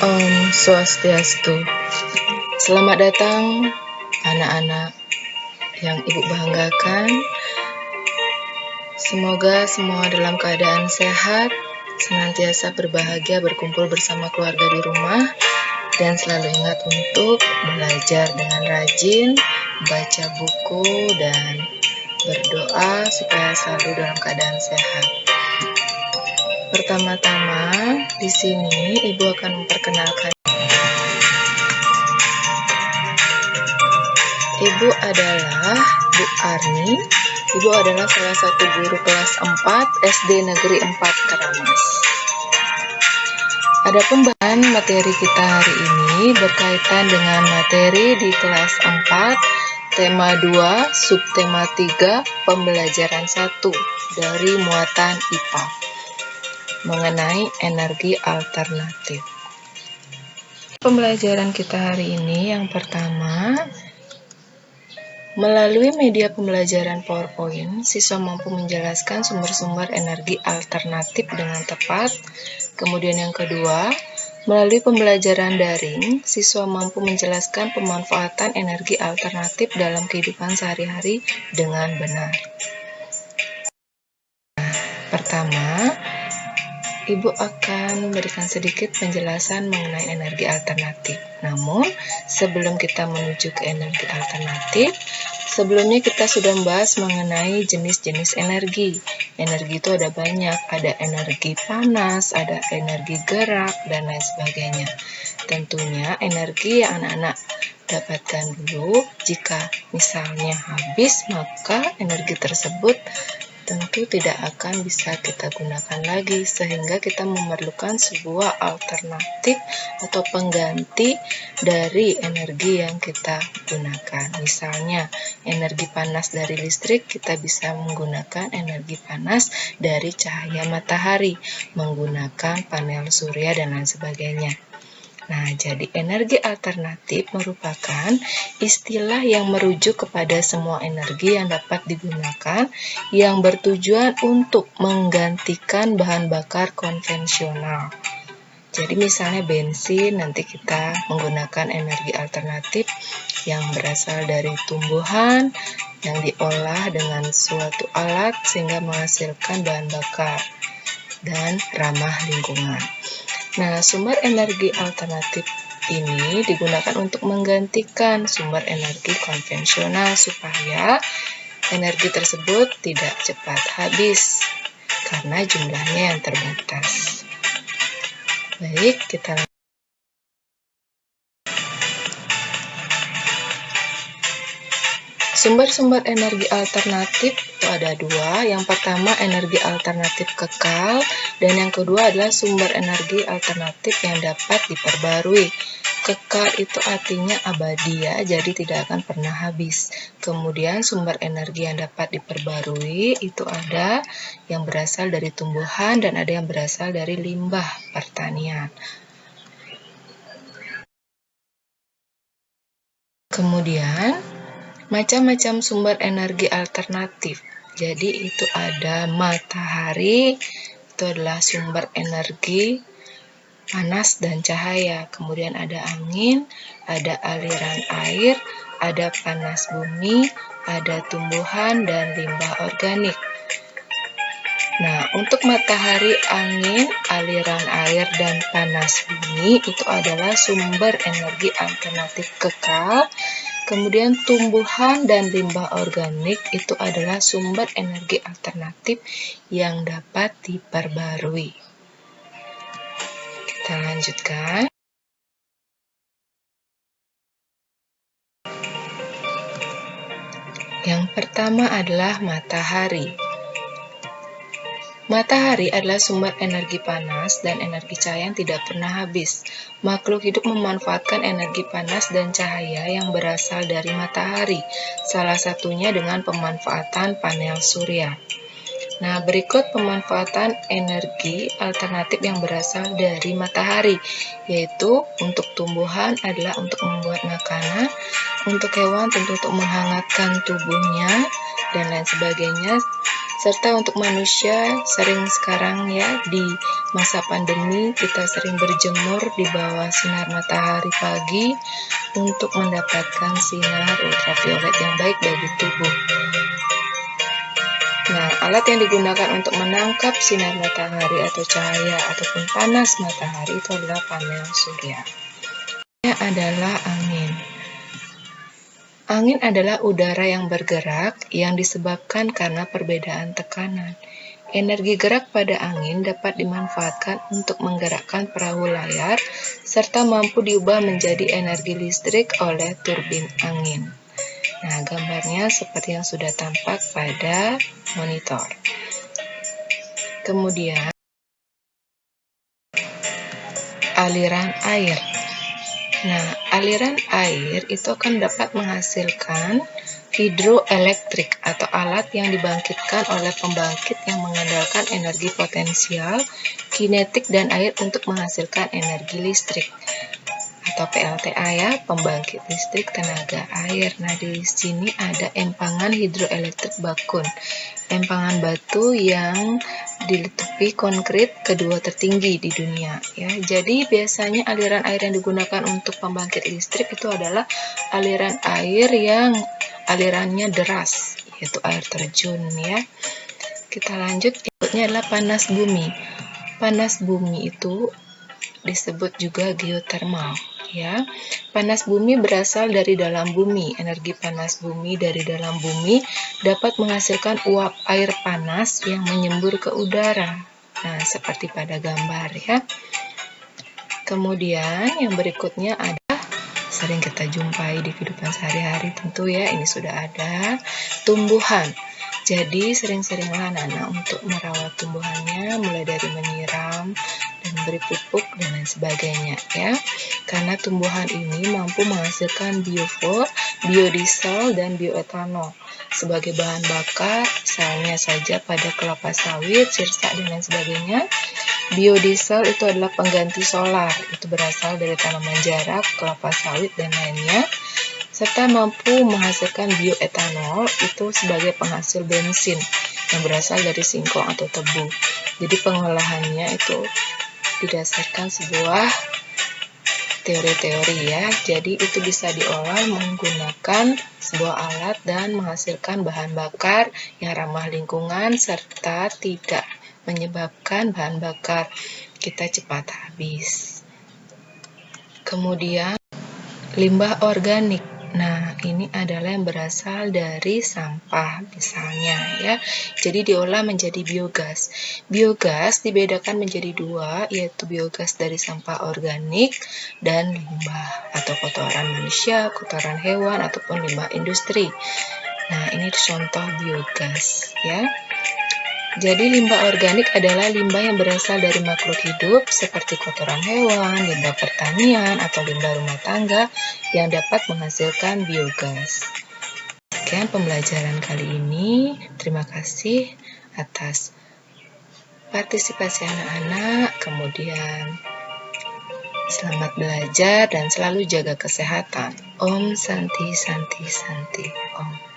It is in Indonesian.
Om Swastiastu. Selamat datang anak-anak yang Ibu banggakan. Semoga semua dalam keadaan sehat, senantiasa berbahagia berkumpul bersama keluarga di rumah, dan selalu ingat untuk belajar dengan rajin, baca buku, dan berdoa supaya selalu dalam keadaan sehat. Pertama-tama, di sini Ibu akan memperkenalkan. Ibu adalah Bu Arni. Ibu adalah salah satu guru kelas 4 SD Negeri 4 Keramas. Adapun bahan materi kita hari ini berkaitan dengan materi di kelas 4, tema 2, subtema 3, pembelajaran 1 dari muatan IPA mengenai energi alternatif. Pembelajaran kita hari ini yang pertama, melalui media pembelajaran PowerPoint, siswa mampu menjelaskan sumber-sumber energi alternatif dengan tepat. Kemudian yang kedua, melalui pembelajaran daring, siswa mampu menjelaskan pemanfaatan energi alternatif dalam kehidupan sehari-hari dengan benar. Pertama, Ibu akan memberikan sedikit penjelasan mengenai energi alternatif. Namun, sebelum kita menuju ke energi alternatif, sebelumnya kita sudah membahas mengenai jenis-jenis energi. Energi itu ada banyak, ada energi panas, ada energi gerak, dan lain sebagainya. Tentunya energi yang anak-anak dapatkan dulu, jika misalnya habis, maka energi tersebut tentu tidak akan bisa kita gunakan lagi, sehingga kita memerlukan sebuah alternatif atau pengganti dari energi yang kita gunakan. Misalnya, energi panas dari listrik, kita bisa menggunakan energi panas dari cahaya matahari, menggunakan panel surya, dan lain sebagainya. Nah, jadi energi alternatif merupakan istilah yang merujuk kepada semua energi yang dapat digunakan yang bertujuan untuk menggantikan bahan bakar konvensional. Jadi misalnya bensin, nanti kita menggunakan energi alternatif yang berasal dari tumbuhan yang diolah dengan suatu alat sehingga menghasilkan bahan bakar dan ramah lingkungan. Nah, sumber energi alternatif ini digunakan untuk menggantikan sumber energi konvensional supaya energi tersebut tidak cepat habis karena jumlahnya yang terbatas. Baik, kita lanjut. Sumber-sumber energi alternatif itu ada dua. Yang pertama energi alternatif kekal, dan yang kedua adalah sumber energi alternatif yang dapat diperbarui. Kekal itu artinya abadi ya, jadi tidak akan pernah habis. Kemudian sumber energi yang dapat diperbarui itu ada yang berasal dari tumbuhan dan ada yang berasal dari limbah pertanian. Kemudian macam-macam sumber energi alternatif. Jadi itu ada matahari, itu adalah sumber energi panas dan cahaya. Kemudian ada angin, ada aliran air, ada panas bumi, ada tumbuhan dan limbah organik. Nah, untuk matahari, angin, aliran air, dan panas bumi itu adalah sumber energi alternatif kekal. Kemudian tumbuhan dan limbah organik itu adalah sumber energi alternatif yang dapat diperbarui. Kita lanjutkan. Yang pertama adalah matahari. Matahari adalah sumber energi panas dan energi cahaya yang tidak pernah habis. Makhluk hidup memanfaatkan energi panas dan cahaya yang berasal dari matahari, salah satunya dengan pemanfaatan panel surya. Nah, berikut pemanfaatan energi alternatif yang berasal dari matahari, yaitu untuk tumbuhan adalah untuk membuat makanan, untuk hewan tentu untuk menghangatkan tubuhnya, dan lain sebagainya, serta untuk manusia sering sekarang ya di masa pandemi kita sering berjemur di bawah sinar matahari pagi untuk mendapatkan sinar ultraviolet yang baik bagi tubuh. Nah, alat yang digunakan untuk menangkap sinar matahari atau cahaya ataupun panas matahari itu adalah panel surya. Ini adalah angin. Angin adalah udara yang bergerak yang disebabkan karena perbedaan tekanan. Energi gerak pada angin dapat dimanfaatkan untuk menggerakkan perahu layar serta mampu diubah menjadi energi listrik oleh turbin angin. Nah, gambarnya seperti yang sudah tampak pada monitor. Kemudian, aliran air. Nah, aliran air itu akan dapat menghasilkan hidroelektrik atau alat yang dibangkitkan oleh pembangkit yang mengandalkan energi potensial, kinetik, dan air untuk menghasilkan energi listrik. Atau PLTA ya, pembangkit listrik tenaga air. Nah, di sini ada empangan hidroelektrik Bakun, empangan batu yang dilitupi konkrit kedua tertinggi di dunia ya. Jadi biasanya aliran air yang digunakan untuk pembangkit listrik itu adalah aliran air yang alirannya deras, yaitu air terjun ya. Kita lanjut, berikutnya adalah panas bumi. Panas bumi itu disebut juga geotermal. Ya, panas bumi berasal dari dalam bumi. Energi panas bumi dari dalam bumi dapat menghasilkan uap air panas yang menyembur ke udara. Nah, seperti pada gambar ya. Kemudian yang berikutnya ada sering kita jumpai di kehidupan sehari-hari tentu ya, ini sudah ada tumbuhan. Jadi sering-seringlah anak-anak untuk merawat tumbuhannya, mulai dari menyiram dan beri pupuk dan lain sebagainya ya. Karena tumbuhan ini mampu menghasilkan bioflow, biodiesel, dan bioetanol sebagai bahan bakar, misalnya saja pada kelapa sawit, sirsak, dan lain sebagainya. Biodiesel itu adalah pengganti solar, itu berasal dari tanaman jarak, kelapa sawit, dan lainnya. Serta mampu menghasilkan bioetanol itu sebagai penghasil bensin yang berasal dari singkong atau tebu. Jadi pengolahannya itu didasarkan sebuah teori-teori ya. Jadi itu bisa diolah menggunakan sebuah alat dan menghasilkan bahan bakar yang ramah lingkungan serta tidak menyebabkan bahan bakar kita cepat habis. Kemudian limbah organik. Nah, ini adalah yang berasal dari sampah misalnya ya. Jadi diolah menjadi biogas. Biogas dibedakan menjadi dua, yaitu biogas dari sampah organik dan limbah atau kotoran manusia, kotoran hewan ataupun limbah industri. Nah, ini contoh biogas ya. Jadi limbah organik adalah limbah yang berasal dari makhluk hidup seperti kotoran hewan, limbah pertanian, atau limbah rumah tangga yang dapat menghasilkan biogas. Sekian pembelajaran kali ini. Terima kasih atas partisipasi anak-anak. Kemudian selamat belajar dan selalu jaga kesehatan. Om Santi Santi Santi Om.